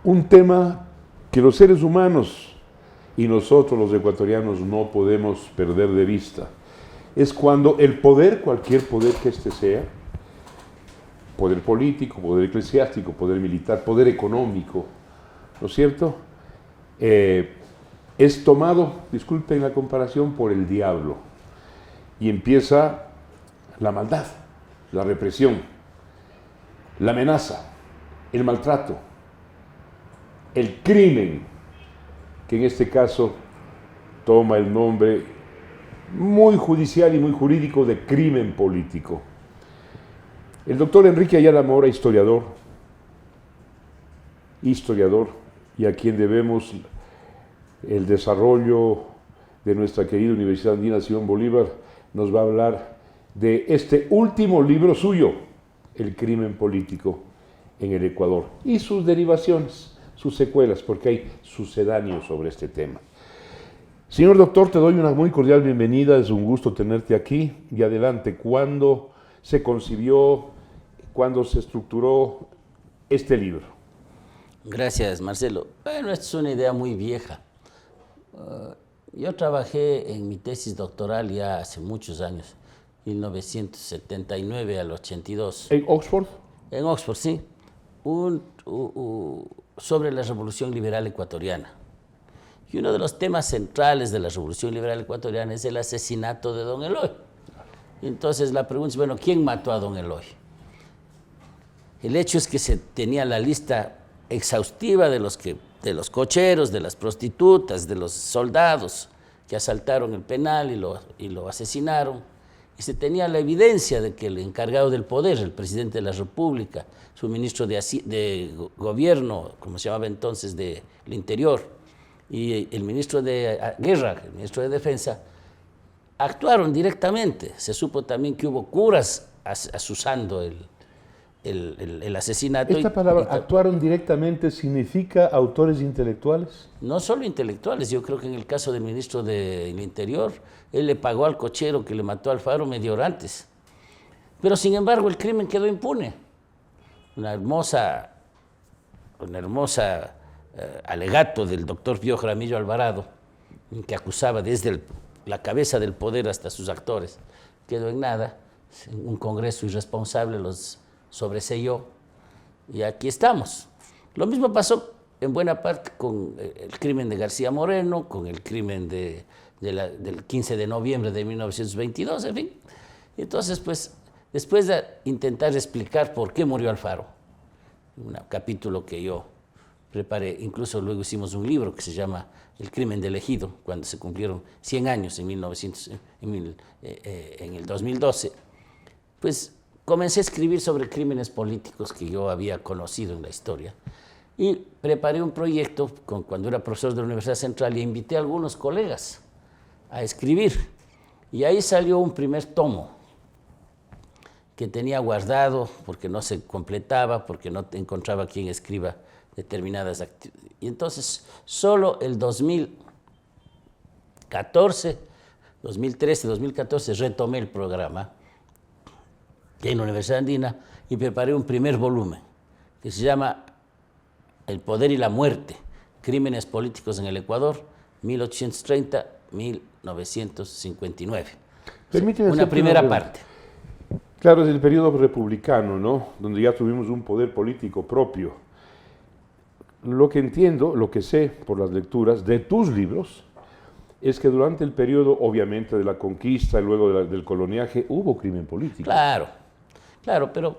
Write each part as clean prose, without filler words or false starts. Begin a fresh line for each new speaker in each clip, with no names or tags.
un tema que los seres humanos y nosotros los ecuatorianos no podemos perder de vista. Es cuando el poder, cualquier poder que éste sea, poder político, poder eclesiástico, poder militar, poder económico, ¿no es cierto?, es tomado, disculpen la comparación, por el diablo. Y empieza la maldad, la represión, la amenaza, el maltrato, el crimen, que en este caso toma el nombre muy judicial y muy jurídico de crimen político. El doctor Enrique Ayala Mora, historiador, y a quien debemos el desarrollo de nuestra querida Universidad Andina Simón Bolívar, nos va a hablar de este último libro suyo, El crimen político en el Ecuador, y sus derivaciones, sus secuelas, porque hay sucedáneos sobre este tema. Señor doctor, te doy una muy cordial bienvenida, es un gusto tenerte aquí, y adelante, ¿cuándo se concibió, cuándo se estructuró este libro?
Gracias, Marcelo. Bueno, esta es una idea muy vieja. Yo trabajé en mi tesis doctoral ya hace muchos años, 1979 al 82.
¿En Oxford?
En Oxford, sí. Sobre la Revolución Liberal Ecuatoriana. Y uno de los temas centrales de la Revolución Liberal Ecuatoriana es el asesinato de don Eloy. Entonces la pregunta es, bueno, ¿quién mató a don Eloy? El hecho es que se tenía la lista exhaustiva de los cocheros, de las prostitutas, de los soldados que asaltaron el penal y lo asesinaron. Y se tenía la evidencia de que el encargado del poder, el presidente de la República, su ministro de Gobierno, como se llamaba entonces, del Interior, y el ministro de Guerra, el ministro de Defensa, actuaron directamente. Se supo también que hubo curas asusando el asesinato.
¿Esta palabra, actuaron directamente, significa autores intelectuales?
No solo intelectuales, yo creo que en el caso del ministro del Interior, él le pagó al cochero que le mató a Alfaro media hora antes. Pero sin embargo el crimen quedó impune. Una hermosa alegato del doctor Pío Jaramillo Alvarado, que acusaba desde la cabeza del poder hasta sus actores, quedó en nada. Un congreso irresponsable los sobreseyó y aquí estamos. Lo mismo pasó en buena parte con el crimen de García Moreno, con el crimen del 15 de noviembre de 1922, en fin. Entonces, pues, después de intentar explicar por qué murió Alfaro, un capítulo que yo preparé, incluso luego hicimos un libro que se llama El crimen del ejido, cuando se cumplieron 100 años en el 2012, pues comencé a escribir sobre crímenes políticos que yo había conocido en la historia y preparé un proyecto cuando era profesor de la Universidad Central y invité a algunos colegas a escribir. Y ahí salió un primer tomo que tenía guardado porque no se completaba, porque no encontraba quien escriba determinadas actividades. Y entonces solo el 2014, 2013, 2014 retomé el programa en la Universidad Andina y preparé un primer volumen que se llama El poder y la muerte, crímenes políticos en el Ecuador, 1830-1959.
Permíteme
una primera parte.
Claro, es el periodo republicano, ¿no?, donde ya tuvimos un poder político propio. Lo que entiendo, lo que sé por las lecturas de tus libros, es que durante el periodo, obviamente, de la conquista y luego del coloniaje, hubo crimen político.
Claro, pero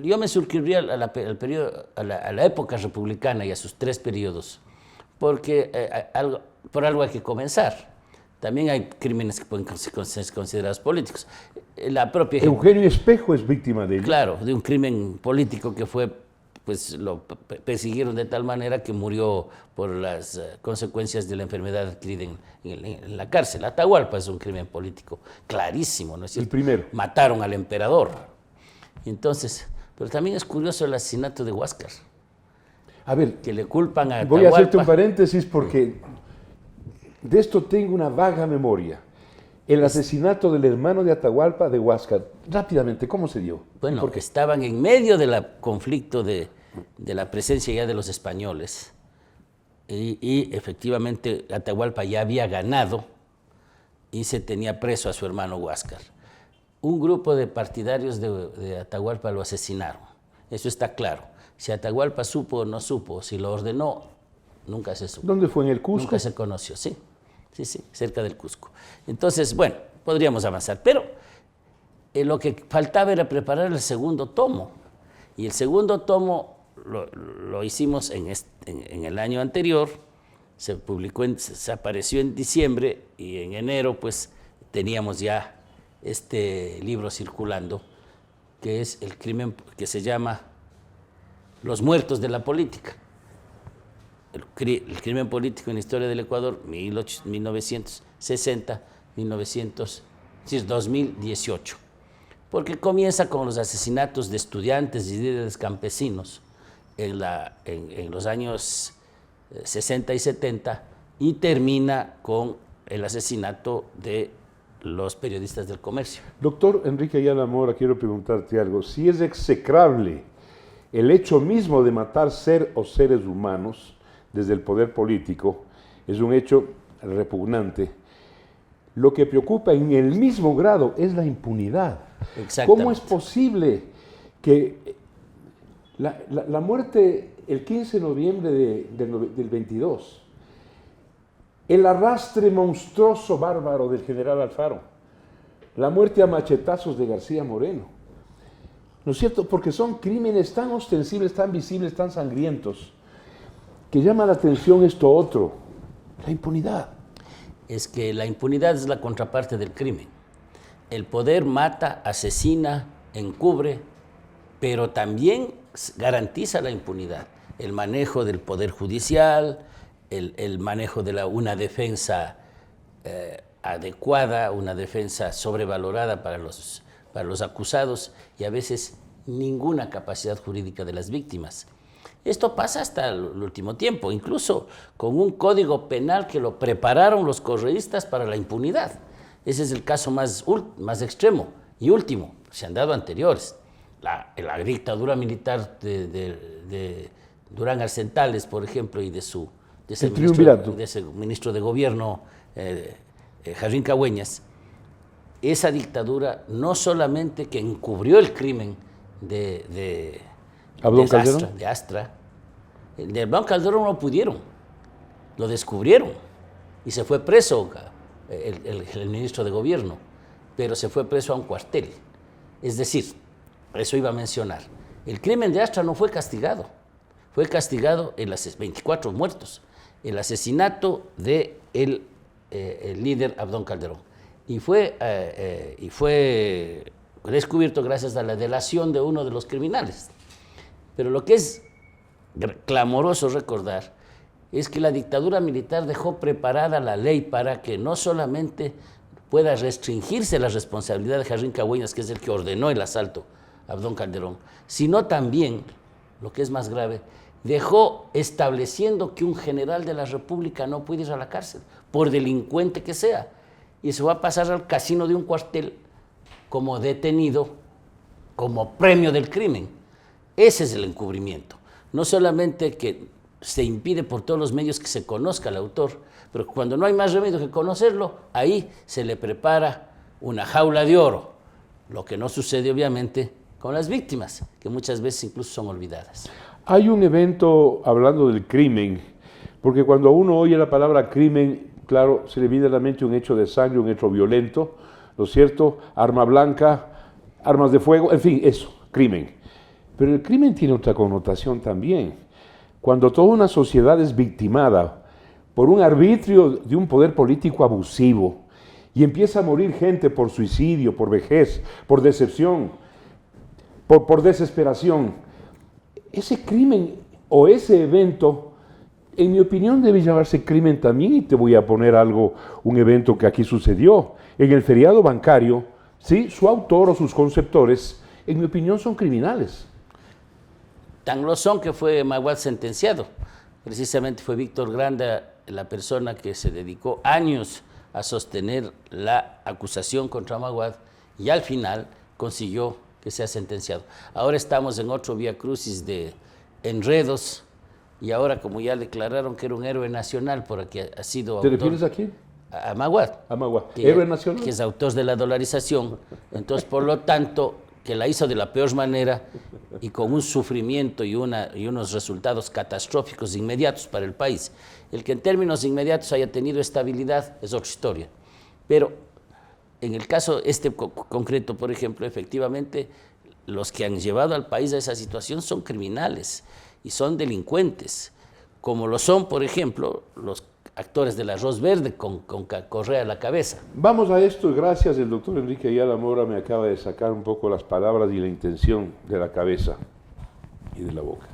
yo me suscribiría a la época republicana y a sus tres periodos, porque por algo hay que comenzar. También hay crímenes que pueden ser considerados políticos. La propia
Eugenio Espejo es víctima de ello.
Claro, de un crimen político que fue, pues lo persiguieron de tal manera que murió por las consecuencias de la enfermedad adquirida en la cárcel. Atahualpa es un crimen político clarísimo, ¿no es cierto?
El primero.
Mataron al emperador. Entonces, pero también es curioso el asesinato de Huáscar.
A ver,
que le culpan a Atahualpa.
Voy a hacerte un paréntesis porque de esto tengo una vaga memoria. El asesinato del hermano de Atahualpa, de Huáscar. Rápidamente, ¿cómo se dio?
Bueno, porque estaban en medio del conflicto de de la presencia ya de los españoles, y efectivamente Atahualpa ya había ganado y se tenía preso a su hermano Huáscar. Un grupo de partidarios de Atahualpa lo asesinaron, eso está claro. Si Atahualpa supo o no supo, si lo ordenó, nunca se supo.
¿Dónde fue? ¿En el Cusco?
Nunca se conoció, sí, cerca del Cusco. Entonces, bueno, podríamos avanzar, pero lo que faltaba era preparar el segundo tomo, y el segundo tomo lo hicimos en el año anterior, se publicó, se apareció en diciembre, y en enero pues teníamos ya este libro circulando, que es el crimen, que se llama Los muertos de la política. El crimen político en la historia del Ecuador, 1960, 2018. Porque comienza con los asesinatos de estudiantes y líderes campesinos en los años 60 y 70, y termina con el asesinato de los periodistas del comercio.
Doctor Enrique Ayala Mora, quiero preguntarte algo. Si es execrable el hecho mismo de matar ser o seres humanos desde el poder político, es un hecho repugnante. Lo que preocupa en el mismo grado es la impunidad. ¿Cómo es posible que la muerte el 15 de noviembre del 22, el arrastre monstruoso, bárbaro del general Alfaro, la muerte a machetazos de García Moreno, ¿no es cierto? Porque son crímenes tan ostensibles, tan visibles, tan sangrientos, que llama la atención esto otro, la impunidad.
Es que la impunidad es la contraparte del crimen. El poder mata, asesina, encubre, pero también garantiza la impunidad. El manejo del poder judicial, el manejo de una defensa adecuada, una defensa sobrevalorada para los acusados, y a veces ninguna capacidad jurídica de las víctimas. Esto pasa hasta el último tiempo, incluso con un código penal que lo prepararon los correístas para la impunidad. Ese es el caso más extremo y último. Se han dado anteriores. La dictadura militar de Durán Arcentales, por ejemplo, y de ese ministro de gobierno, Jarrín Cagüeñas. Esa dictadura no solamente que encubrió el crimen de Astra, de Abdón Calderón no pudieron, lo descubrieron y se fue preso el ministro de gobierno, pero se fue preso a un cuartel. Es decir, eso iba a mencionar, el crimen de Astra no fue castigado en las 24 muertos, el asesinato del líder Abdón Calderón, y fue descubierto gracias a la delación de uno de los criminales. Pero lo que es clamoroso recordar es que la dictadura militar dejó preparada la ley para que no solamente pueda restringirse la responsabilidad de Jarrín Cagüeñas, que es el que ordenó el asalto a Abdón Calderón, sino también, lo que es más grave, dejó estableciendo que un general de la República no puede ir a la cárcel, por delincuente que sea, y se va a pasar al casino de un cuartel como detenido, como premio del crimen. Ese es el encubrimiento. No solamente que se impide por todos los medios que se conozca al autor, pero cuando no hay más remedio que conocerlo, ahí se le prepara una jaula de oro, lo que no sucede obviamente con las víctimas, que muchas veces incluso son olvidadas.
Hay un evento hablando del crimen, porque cuando uno oye la palabra crimen, claro, se le viene a la mente un hecho de sangre, un hecho violento, ¿no es cierto? Arma blanca, armas de fuego, en fin, eso, crimen. Pero el crimen tiene otra connotación también. Cuando toda una sociedad es victimada por un arbitrio de un poder político abusivo y empieza a morir gente por suicidio, por vejez, por decepción, por desesperación, ese crimen o ese evento, en mi opinión, debe llamarse crimen también. Y te voy a poner un evento que aquí sucedió. En el feriado bancario, ¿sí? Su autor o sus conceptores, en mi opinión, son criminales.
Tan lo son que fue Maguad sentenciado. Precisamente fue Víctor Granda la persona que se dedicó años a sostener la acusación contra Maguad y al final consiguió que sea sentenciado. Ahora estamos en otro vía crucis de enredos, y ahora como ya declararon que era un héroe nacional porque ha sido
¿Te
autor,
refieres a quién?
a Maguad,
Amagua.
que,
¿Héroe nacional?
que es autor de la dolarización, entonces por lo tanto que la hizo de la peor manera y con un sufrimiento y unos resultados catastróficos inmediatos para el país. El que en términos inmediatos haya tenido estabilidad es otra historia, pero en el caso concreto, por ejemplo, efectivamente los que han llevado al país a esa situación son criminales y son delincuentes, como lo son, por ejemplo, los actores del Arroz Verde con Correa a la cabeza.
Vamos a esto, gracias. El doctor Enrique Ayala Mora me acaba de sacar un poco las palabras y la intención de la cabeza y de la boca.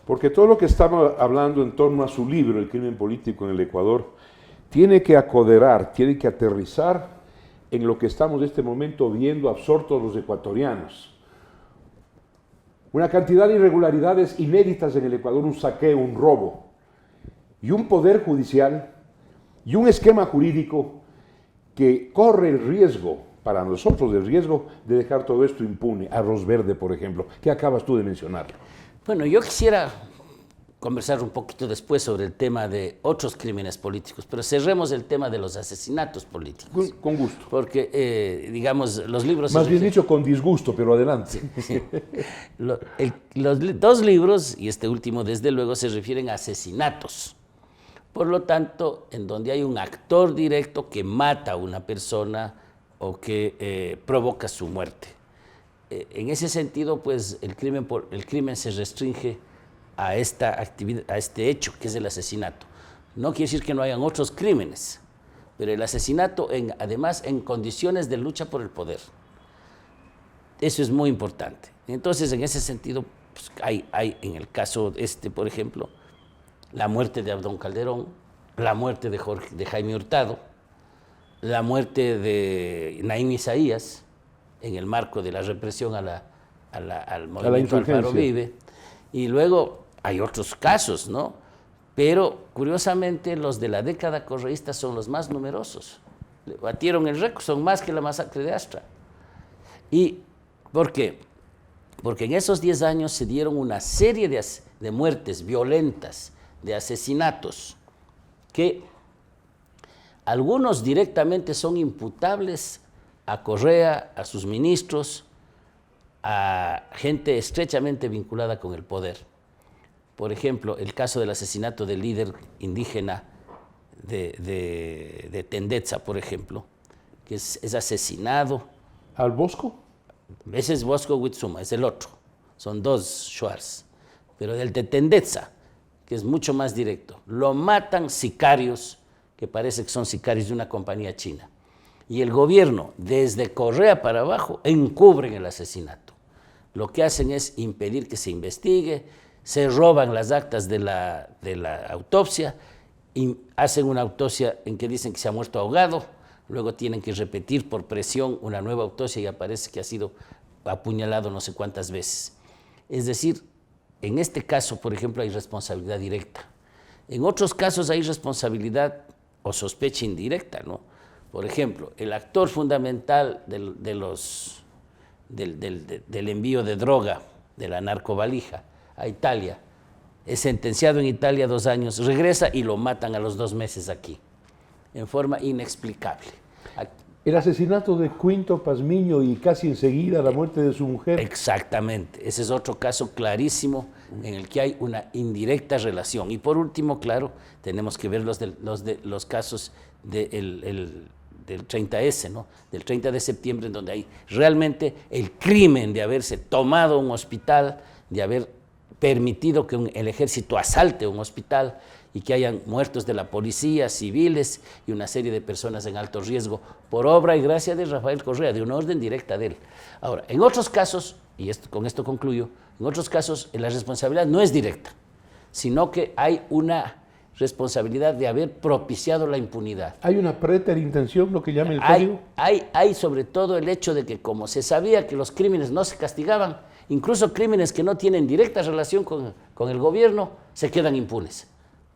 Porque todo lo que estamos hablando en torno a su libro, El crimen político en el Ecuador, tiene que acoderar, tiene que aterrizar en lo que estamos en este momento viendo absortos los ecuatorianos. Una cantidad de irregularidades inéditas en el Ecuador, un saqueo, un robo, y un poder judicial y un esquema jurídico que corre el riesgo, para nosotros el riesgo de dejar todo esto impune. Arroz Verde, por ejemplo, que acabas tú de mencionar.
Bueno, yo quisiera conversar un poquito después sobre el tema de otros crímenes políticos, pero cerremos el tema de los asesinatos políticos.
Con gusto.
Porque, digamos, los libros...
Más bien dicho, con disgusto, pero adelante.
Los dos libros, y este último desde luego, se refieren a asesinatos. Por lo tanto, en donde hay un actor directo que mata a una persona o que provoca su muerte. En ese sentido, pues, el crimen se restringe a esta actividad, a este hecho, que es el asesinato. No quiere decir que no hayan otros crímenes, pero el asesinato, además, en condiciones de lucha por el poder. Eso es muy importante. Entonces, en ese sentido, pues, hay en el caso por ejemplo, la muerte de Abdón Calderón, la muerte de Jaime Hurtado, la muerte de Naim Isaías, en el marco de la represión al movimiento Alfaro Vive, y luego hay otros casos, ¿no? Pero curiosamente los de la década correísta son los más numerosos. Batieron el récord, son más que la masacre de Astra. ¿Y por qué? Porque en esos 10 años se dieron una serie de muertes violentas, de asesinatos, que algunos directamente son imputables a Correa, a sus ministros, a gente estrechamente vinculada con el poder. Por ejemplo, el caso del asesinato del líder indígena de Tendetza, por ejemplo, que es asesinado.
¿Al Bosco?
Ese es Bosco Huitzuma, es el otro. Son dos Schwarz. Pero el de Tendetza, que es mucho más directo, lo matan sicarios, que parece que son sicarios de una compañía china. Y el gobierno, desde Correa para abajo, encubren el asesinato. Lo que hacen es impedir que se investigue, se roban las actas de la autopsia, y hacen una autopsia en que dicen que se ha muerto ahogado, luego tienen que repetir por presión una nueva autopsia y aparece que ha sido apuñalado no sé cuántas veces. Es decir, en este caso, por ejemplo, hay responsabilidad directa. En otros casos hay responsabilidad o sospecha indirecta, ¿no? Por ejemplo, el actor fundamental del envío de droga, de la narcovalija, a Italia, es sentenciado en Italia 2 años, regresa y lo matan a los 2 meses aquí, en forma inexplicable.
El asesinato de Quinto Pazmiño y casi enseguida la muerte de su mujer.
Exactamente, ese es otro caso clarísimo en el que hay una indirecta relación. Y por último, claro, tenemos que ver los casos del 30S, ¿no? Del 30 de septiembre, en donde hay realmente el crimen de haberse tomado un hospital, de haber permitido que el ejército asalte un hospital y que hayan muertos de la policía, civiles y una serie de personas en alto riesgo por obra y gracia de Rafael Correa, de una orden directa de él. Ahora, en otros casos, y con esto concluyo, en otros casos la responsabilidad no es directa, sino que hay una responsabilidad de haber propiciado la impunidad.
¿Hay una preterintención, lo que llama el código?
Hay sobre todo el hecho de que como se sabía que los crímenes no se castigaban, incluso crímenes que no tienen directa relación con el gobierno, se quedan impunes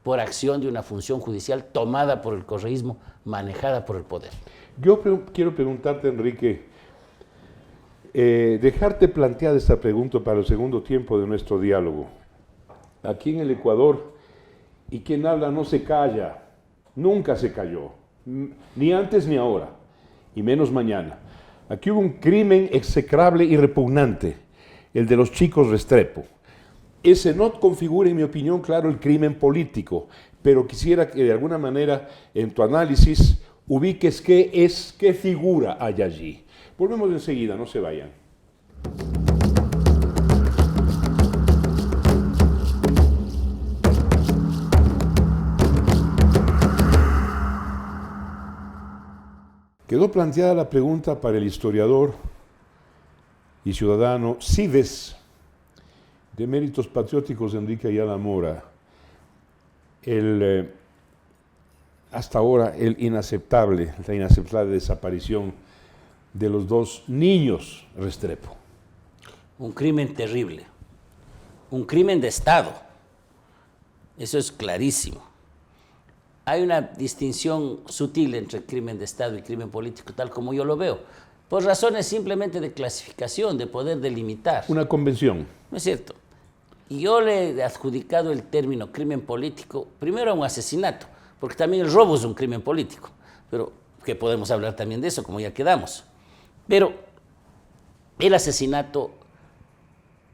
por acción de una función judicial tomada por el correísmo, manejada por el poder.
Yo quiero preguntarte, Enrique, dejarte planteada esta pregunta para el segundo tiempo de nuestro diálogo. aquí en el Ecuador, y quien habla no se calla, nunca se cayó, ni antes ni ahora, y menos mañana. Aquí hubo un crimen execrable y repugnante, el de los chicos Restrepo. Ese no configura, en mi opinión, claro, el crimen político, pero quisiera que de alguna manera en tu análisis ubiques qué figura hay allí. Volvemos enseguida, no se vayan. Quedó planteada la pregunta para el historiador y ciudadano Cides, de Méritos Patrióticos, Enrique Ayala Mora, hasta ahora la inaceptable desaparición de los dos niños Restrepo.
Un crimen terrible, un crimen de Estado, eso es clarísimo. Hay una distinción sutil entre crimen de Estado y crimen político, tal como yo lo veo, por razones simplemente de clasificación, de poder delimitar.
Una convención.
¿No es cierto? Y yo le he adjudicado el término crimen político, primero a un asesinato, porque también el robo es un crimen político, pero que podemos hablar también de eso, como ya quedamos. Pero el asesinato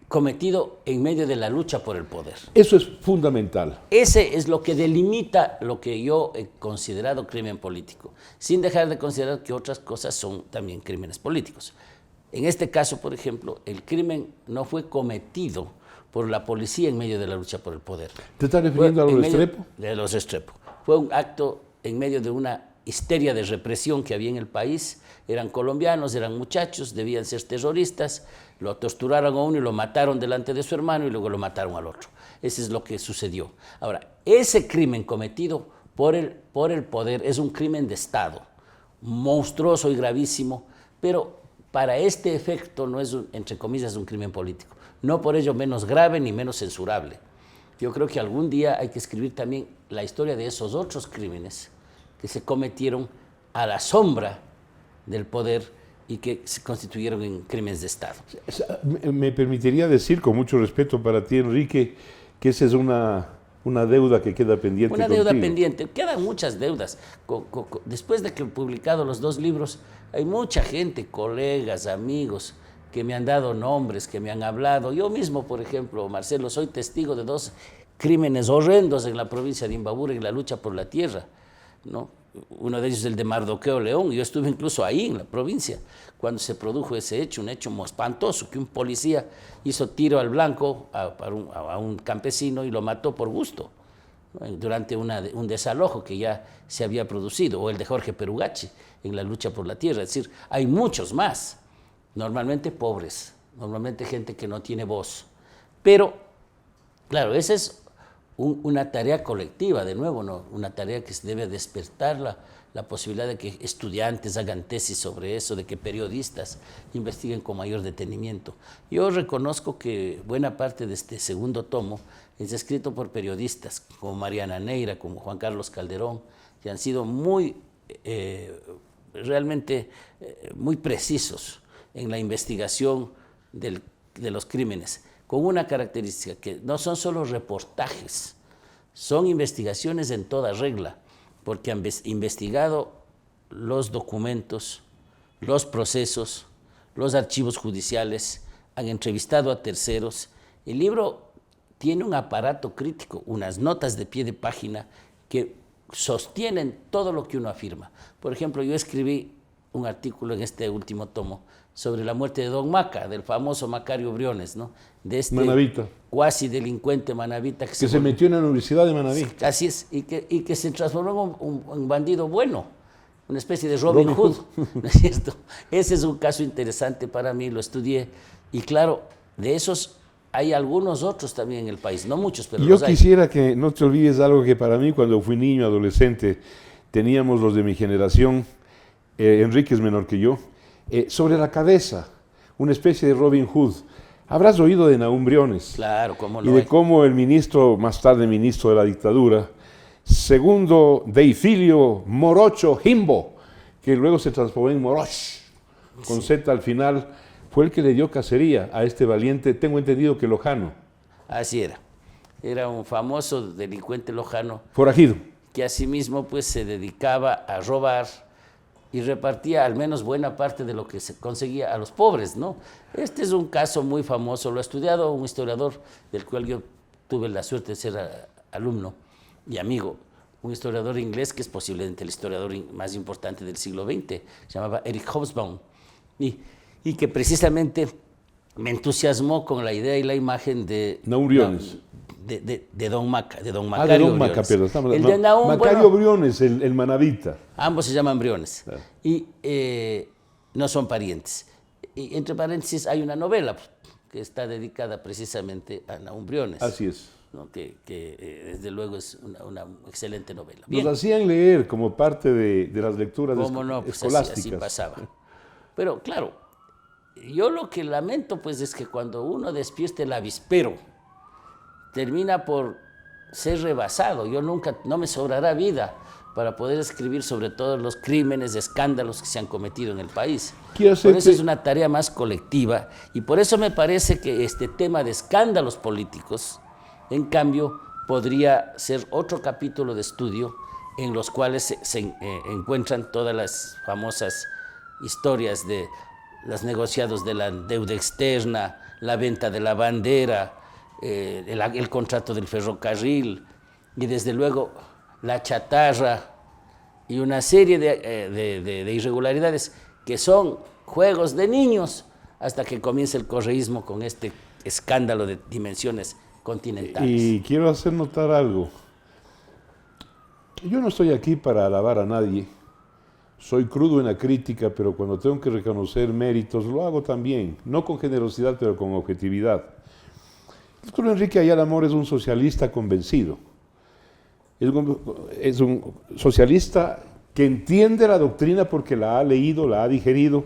cometido en medio de la lucha por el poder.
Eso es fundamental.
Ese es lo que delimita lo que yo he considerado crimen político, sin dejar de considerar que otras cosas son también crímenes políticos. En este caso, por ejemplo, el crimen no fue cometido por la policía en medio de la lucha por el poder.
¿Te estás refiriendo a los Restrepo?
De los Restrepo. Fue un acto en medio de una histeria de represión que había en el país. Eran colombianos, eran muchachos, debían ser terroristas, lo torturaron a uno y lo mataron delante de su hermano y luego lo mataron al otro. Ese es lo que sucedió. Ahora, ese crimen cometido por el poder es un crimen de Estado, monstruoso y gravísimo, pero para este efecto no es, entre comillas, un crimen político. No por ello menos grave ni menos censurable. Yo creo que algún día hay que escribir también la historia de esos otros crímenes que se cometieron a la sombra del poder y que se constituyeron en crímenes de Estado.
Me permitiría decir, con mucho respeto para ti, Enrique, que esa es una deuda que queda pendiente.
Una deuda pendiente. Quedan muchas deudas. Después de que he publicado los dos libros, hay mucha gente, colegas, amigos, que me han dado nombres, que me han hablado. Yo mismo, por ejemplo, Marcelo, soy testigo de dos crímenes horrendos en la provincia de Imbabura en la lucha por la tierra, ¿no? Uno de ellos es el de Mardoqueo León. Yo estuve incluso ahí en la provincia cuando se produjo ese hecho, un hecho espantoso, que un policía hizo tiro al blanco a un campesino y lo mató por gusto, ¿no? Durante un desalojo que ya se había producido, o el de Jorge Perugachi en la lucha por la tierra. Es decir, hay muchos más, normalmente pobres, normalmente gente que no tiene voz. Pero, claro, esa es una tarea colectiva, de nuevo, ¿no? Una tarea que se debe despertar la posibilidad de que estudiantes hagan tesis sobre eso, de que periodistas investiguen con mayor detenimiento. Yo reconozco que buena parte de este segundo tomo es escrito por periodistas como Mariana Neira, como Juan Carlos Calderón, que han sido realmente muy precisos en la investigación de los crímenes, con una característica, que no son solo reportajes, son investigaciones en toda regla, porque han investigado los documentos, los procesos, los archivos judiciales, han entrevistado a terceros. El libro tiene un aparato crítico, unas notas de pie de página que sostienen todo lo que uno afirma. Por ejemplo, yo escribí un artículo en este último tomo sobre la muerte de Don Maca, del famoso Macario Briones, ¿no? De este
Manabita,
cuasi delincuente manabita que
se metió en la Universidad de Manabí.
Así es, y que se transformó en un bandido bueno, una especie de Robin Hood, ¿no es cierto? Ese es un caso interesante para mí, lo estudié, y claro, de esos hay algunos otros también en el país, no muchos, pero
yo
los hay.
Quisiera que no te olvides algo que para mí, cuando fui niño, adolescente, teníamos los de mi generación, Enrique es menor que yo, sobre la cabeza, una especie de Robin Hood. Habrás oído de Nahum Briones.
Claro, cómo no.
Y de cómo el ministro, más tarde ministro de la dictadura, segundo Deifilio Morocho Jimbo, que luego se transformó en Moroch, con Z al final, fue el que le dio cacería a este valiente, tengo entendido que lojano.
Así era. era un famoso delincuente lojano
Forajido.
que asimismo pues se dedicaba a robar y repartía al menos buena parte de lo que se conseguía a los pobres, ¿no? Este es un caso muy famoso, lo ha estudiado un historiador del cual yo tuve la suerte de ser alumno y amigo, un historiador inglés que es posiblemente el historiador más importante del siglo XX, se llamaba Eric Hobsbawm, y que precisamente me entusiasmó con la idea y la imagen de
Nahum Briones.
De Don Maca, de Don
de
Macario
Don Maca,
Briones.
pero estamos
El de Nahum,
Macario
bueno,
Briones, el manavita.
ambos se llaman Briones
Claro.
y no son parientes. Y entre paréntesis hay una novela que está dedicada precisamente a Nahum Briones,
Así es.
¿no? que desde luego es una excelente novela.
Nos
Bien,
hacían leer como parte de las lecturas
cómo no, pues
escolásticas.
así pasaba. Pero claro, yo lo que lamento pues es que cuando uno despierte el avispero, termina por ser rebasado. Yo nunca, no me sobrará vida para poder escribir sobre todos los crímenes, escándalos que se han cometido en el país.
Quiero
Por eso
hacerte-
es una tarea más colectiva y por eso me parece que este tema de escándalos políticos, en cambio, podría ser otro capítulo de estudio en los cuales se encuentran todas las famosas historias de los negociados de la deuda externa, la venta de la bandera, el contrato del ferrocarril y desde luego la chatarra y una serie de irregularidades que son juegos de niños hasta que comienza el correísmo con este escándalo de dimensiones continentales.
Y quiero hacer notar algo. Yo no estoy aquí para alabar a nadie. Soy crudo en la crítica, pero cuando tengo que reconocer méritos, lo hago también. No con generosidad, pero con objetividad. El doctor Enrique Ayala Mora es un socialista convencido. Es un socialista que entiende la doctrina porque la ha leído, la ha digerido.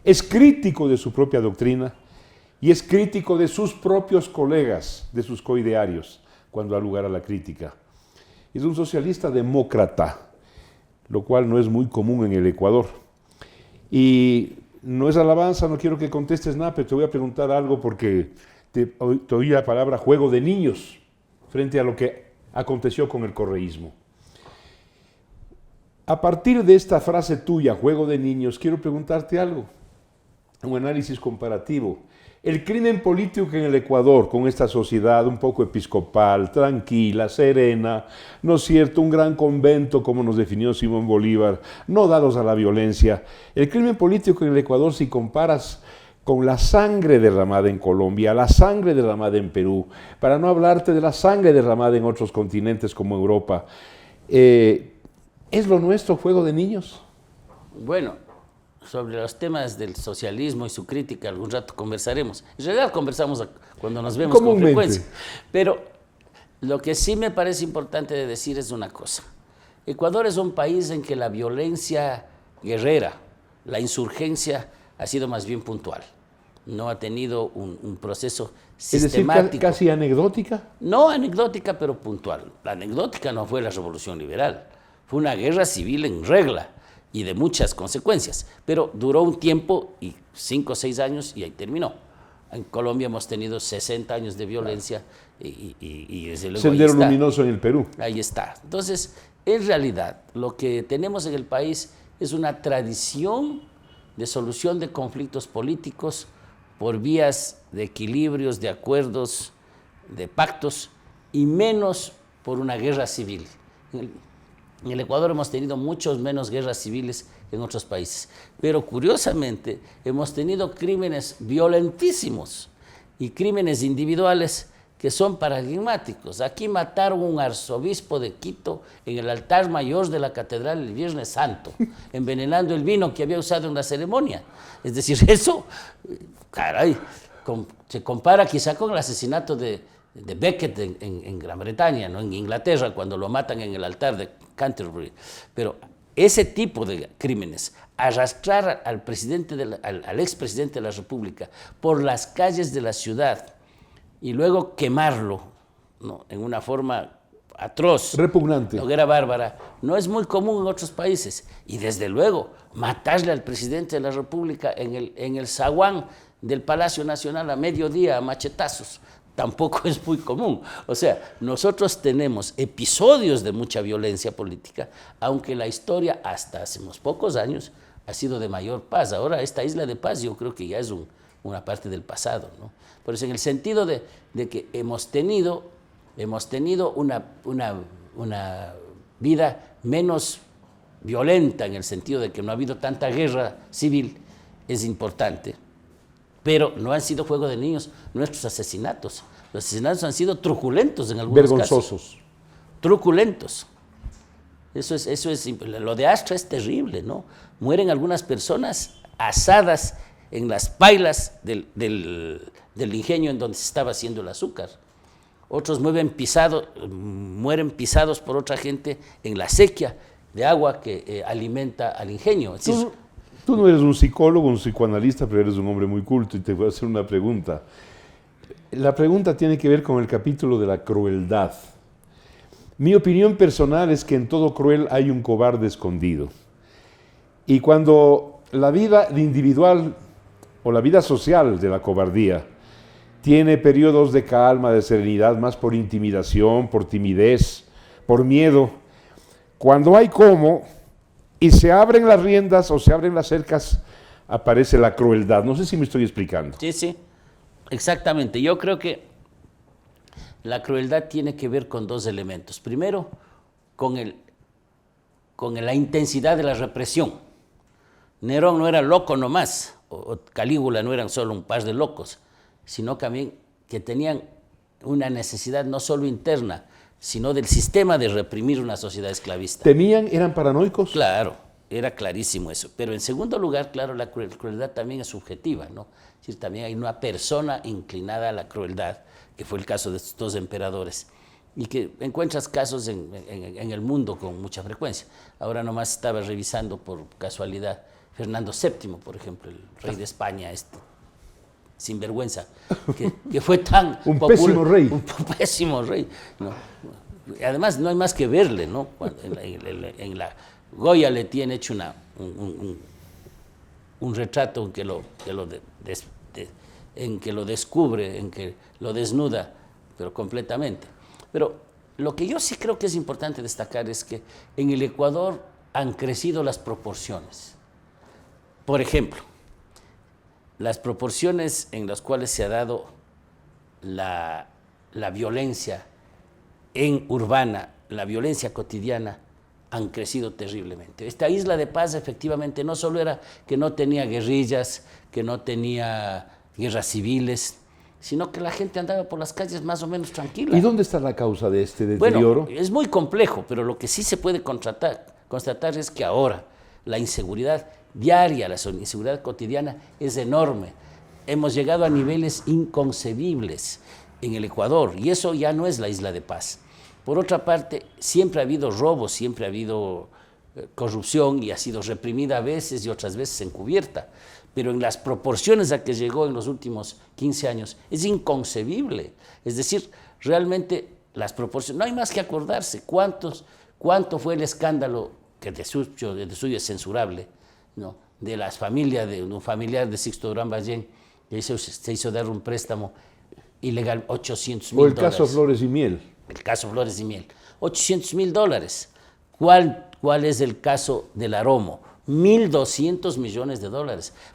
Es crítico de su propia doctrina y es crítico de sus propios colegas, de sus coidearios, cuando da lugar a la crítica. Es un socialista demócrata, lo cual no es muy común en el Ecuador. Y no es alabanza, no quiero que contestes nada, pero te voy a preguntar algo porque te oí la palabra juego de niños frente a lo que aconteció con el correísmo. A partir de esta frase tuya, juego de niños, quiero preguntarte algo, un análisis comparativo. El crimen político en el Ecuador, con esta sociedad un poco episcopal, tranquila, serena, ¿no es cierto? Un gran convento, como nos definió Simón Bolívar, no dados a la violencia. El crimen político en el Ecuador, si comparas con la sangre derramada en Colombia, la sangre derramada en Perú, para no hablarte de la sangre derramada en otros continentes como Europa, ¿es lo nuestro juego de niños?
Bueno, sobre los temas del socialismo y su crítica algún rato conversaremos. En realidad conversamos cuando nos vemos con
Comúnmente.
frecuencia. Pero lo que sí me parece importante de decir es una cosa. Ecuador es un país en que la violencia guerrera, la insurgencia, ha sido más bien puntual. No ha tenido un proceso
Es decir,
sistemático.
casi anecdótica.
No anecdótica, pero puntual. La anecdótica no fue la revolución liberal. Fue una guerra civil en regla y de muchas consecuencias. Pero duró un tiempo, y 5 o 6 años, y ahí terminó. En Colombia hemos tenido 60 años de violencia y desde luego
Sendero
ahí está.
luminoso en el Perú.
Ahí está. Entonces, en realidad, lo que tenemos en el país es una tradición de solución de conflictos políticos por vías de equilibrios, de acuerdos, de pactos, y menos por una guerra civil. En el Ecuador hemos tenido muchos menos guerras civiles que en otros países, pero curiosamente hemos tenido crímenes violentísimos y crímenes individuales que son paradigmáticos. Aquí mataron un arzobispo de Quito en el altar mayor de la catedral el Viernes Santo, envenenando el vino que había usado en la ceremonia. Es decir, eso, caray, se compara quizá con el asesinato de Becket en Gran Bretaña, ¿no? En Inglaterra, cuando lo matan en el altar de Canterbury. Pero ese tipo de crímenes, arrastrar al expresidente de la República por las calles de la ciudad y luego quemarlo, ¿no? En una forma atroz,
Repugnante.
hoguera bárbara, no es muy común en otros países. Y desde luego, matarle al presidente de la República en el zaguán del Palacio Nacional a mediodía a machetazos, tampoco es muy común. O sea, nosotros tenemos episodios de mucha violencia política, aunque la historia hasta hace unos pocos años ha sido de mayor paz. Ahora esta isla de paz yo creo que ya es una parte del pasado, ¿no? Por eso en el sentido de que hemos tenido una vida menos violenta, en el sentido de que no ha habido tanta guerra civil, es importante. Pero no han sido juego de niños nuestros asesinatos. Los asesinatos han sido truculentos en algunos
vergonzosos.
casos. Truculentos. Eso es, lo de Astra es terrible, ¿no? Mueren algunas personas asadas en las pailas del ingenio en donde se estaba haciendo el azúcar. Otros mueren pisados por otra gente en la sequía de agua que alimenta al ingenio. Es decir,
Tú no eres un psicólogo, un psicoanalista, pero eres un hombre muy culto y te voy a hacer una pregunta. La pregunta tiene que ver con el capítulo de la crueldad. Mi opinión personal es que en todo cruel hay un cobarde escondido. Y cuando la vida individual o la vida social de la cobardía tiene periodos de calma, de serenidad, más por intimidación, por timidez, por miedo, cuando hay cómo y se abren las riendas o se abren las cercas, aparece la crueldad. No sé si me estoy explicando.
Sí, exactamente. Yo creo que la crueldad tiene que ver con dos elementos. Primero, con la intensidad de la represión. Nerón no era loco nomás, o Calígula no eran solo un par de locos, sino también que tenían una necesidad no solo interna, sino del sistema de reprimir una sociedad esclavista.
¿Temían? ¿Eran paranoicos?
Claro, era clarísimo eso. Pero en segundo lugar, claro, la crueldad también es subjetiva, ¿no? Es decir, también hay una persona inclinada a la crueldad, que fue el caso de estos dos emperadores, y que encuentras casos en el mundo con mucha frecuencia. Ahora nomás estaba revisando por casualidad Fernando VII, por ejemplo, el rey de España, sinvergüenza, que fue tan
un
popular,
pésimo rey.
un pésimo rey, ¿no? Además, no hay más que verle, ¿no? En la Goya le tiene hecho un retrato en que lo descubre, en que lo desnuda, pero completamente. Pero lo que yo sí creo que es importante destacar es que en el Ecuador han crecido las proporciones. Por ejemplo, las proporciones en las cuales se ha dado la violencia urbana, la violencia cotidiana, han crecido terriblemente. Esta isla de paz efectivamente no solo era que no tenía guerrillas, que no tenía guerras civiles, sino que la gente andaba por las calles más o menos tranquila.
¿Y dónde está la causa de este deterioro?
Bueno, es muy complejo, pero lo que sí se puede constatar es que ahora la inseguridad diaria, la inseguridad cotidiana es enorme. Hemos llegado a niveles inconcebibles en el Ecuador y eso ya no es la isla de paz. Por otra parte, siempre ha habido robos, siempre ha habido corrupción y ha sido reprimida a veces y otras veces encubierta, pero en las proporciones a que llegó en los últimos 15 años es inconcebible. Es decir, realmente las proporciones, no hay más que acordarse cuánto fue el escándalo que de suyo es censurable, ¿no? De las familias de un familiar de Sixto Durán Ballén, que se hizo dar un préstamo ilegal, $800,000.
O el caso Flores y Miel.
El caso Flores y Miel, $800,000. ¿Cuál es el caso del Aromo? $1.200 millones.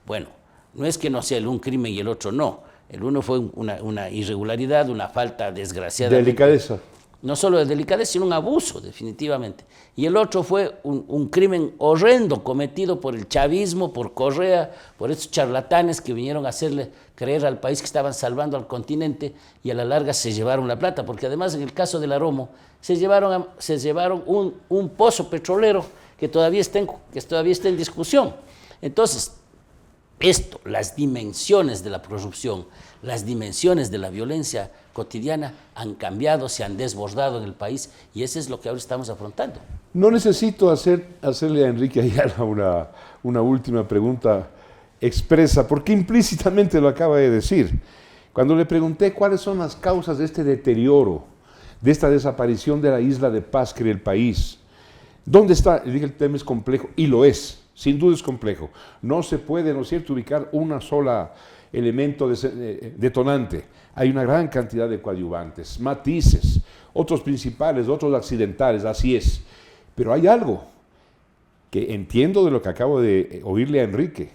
Bueno, no es que no sea el un crimen y el otro no. El uno fue una irregularidad, una falta desgraciada.
Delicadeza.
No solo de delicadeza, sino un abuso, definitivamente. Y el otro fue un crimen horrendo cometido por el chavismo, por Correa, por estos charlatanes que vinieron a hacerle creer al país que estaban salvando al continente y a la larga se llevaron la plata, porque además en el caso del Aromo se llevaron un pozo petrolero que todavía está en discusión. Entonces, las dimensiones de la corrupción, las dimensiones de la violencia cotidiana han cambiado, se han desbordado en el país y eso es lo que ahora estamos afrontando.
No necesito hacerle a Enrique Ayala una última pregunta expresa, porque implícitamente lo acaba de decir. Cuando le pregunté cuáles son las causas de este deterioro, de esta desaparición de la isla de paz que era el país, ¿dónde está? Le dije, el tema es complejo, y lo es. Sin duda es complejo. No se puede, ¿no es cierto?, ubicar una sola elemento detonante. Hay una gran cantidad de coadyuvantes, matices, otros principales, otros accidentales, así es. Pero hay algo que entiendo de lo que acabo de oírle a Enrique.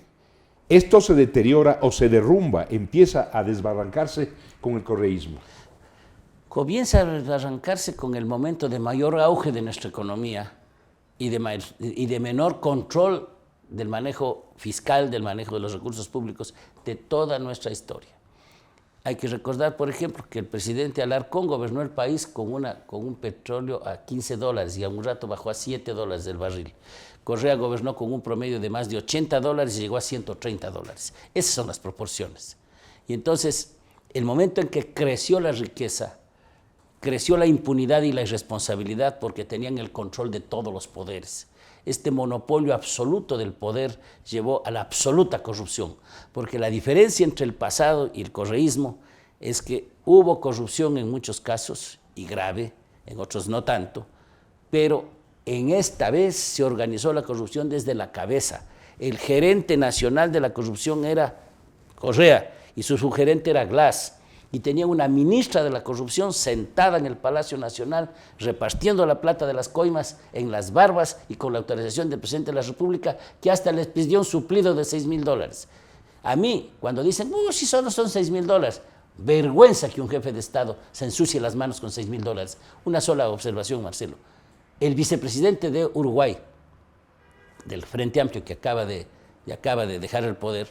Esto se deteriora o se derrumba, empieza a desbarrancarse con el correísmo.
Comienza a arrancarse con el momento de mayor auge de nuestra economía y de menor control del manejo fiscal, del manejo de los recursos públicos de toda nuestra historia. Hay que recordar, por ejemplo, que el presidente Alarcón gobernó el país con un petróleo a $15 y a un rato bajó a $7 del barril. Correa gobernó con un promedio de más de $80 y llegó a $130. Esas son las proporciones. Y entonces, el momento en que creció la riqueza, creció la impunidad y la irresponsabilidad porque tenían el control de todos los poderes. Este monopolio absoluto del poder llevó a la absoluta corrupción, porque la diferencia entre el pasado y el correísmo es que hubo corrupción en muchos casos, y grave, en otros no tanto, pero en esta vez se organizó la corrupción desde la cabeza. El gerente nacional de la corrupción era Correa y su subgerente era Glass. Y tenía una ministra de la corrupción sentada en el Palacio Nacional repartiendo la plata de las coimas en las barbas y con la autorización del presidente de la República, que hasta les pidió un suplido de $6.000. A mí, cuando dicen, si solo son $6.000, vergüenza que un jefe de Estado se ensucie las manos con $6.000. Una sola observación, Marcelo. El vicepresidente de Uruguay, del Frente Amplio, que acaba de dejar el poder,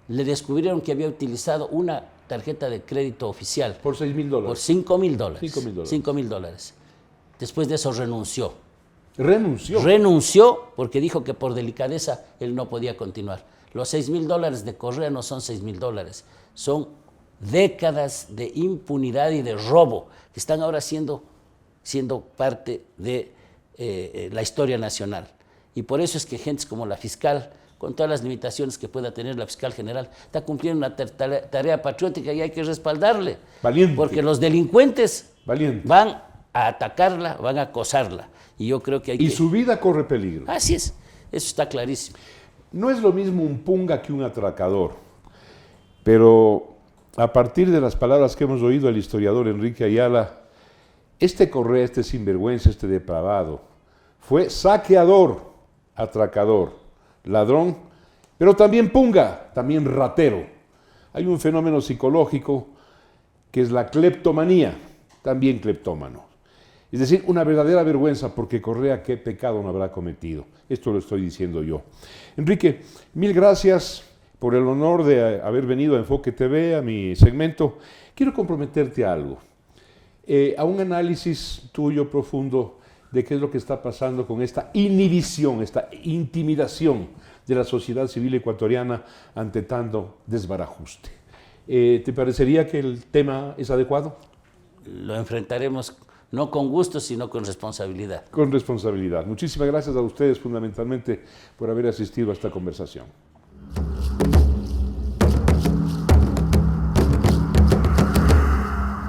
le descubrieron que había utilizado una tarjeta de crédito oficial.
Por $6.000.
Por $5.000.
$5.000.
Después de eso renunció.
¿Renunció?
Renunció porque dijo que por delicadeza él no podía continuar. Los $6.000 de Correa no son $6.000, son décadas de impunidad y de robo que están ahora siendo parte de la historia nacional. Y por eso es que gentes como la fiscal, con todas las limitaciones que pueda tener la fiscal general, está cumpliendo una tarea patriótica y hay que respaldarle.
Valiente.
Porque los delincuentes
Valiente.
van a atacarla, van a acosarla. Y yo creo que hay
y su vida corre peligro.
Así es, eso está clarísimo.
No es lo mismo un punga que un atracador, pero a partir de las palabras que hemos oído del historiador Enrique Ayala, este Correa, este sinvergüenza, este depravado, fue saqueador, atracador, ladrón, pero también punga, también ratero. Hay un fenómeno psicológico que es la cleptomanía, también cleptómano. Es decir, una verdadera vergüenza, porque Correa qué pecado no habrá cometido. Esto lo estoy diciendo yo. Enrique, mil gracias por el honor de haber venido a Enfoque TV, a mi segmento. Quiero comprometerte a algo, a un análisis tuyo profundo de qué es lo que está pasando con esta inhibición, esta intimidación de la sociedad civil ecuatoriana ante tanto desbarajuste. ¿Te parecería que el tema es adecuado?
Lo enfrentaremos no con gusto, sino con responsabilidad.
Con responsabilidad. Muchísimas gracias a ustedes fundamentalmente por haber asistido a esta conversación.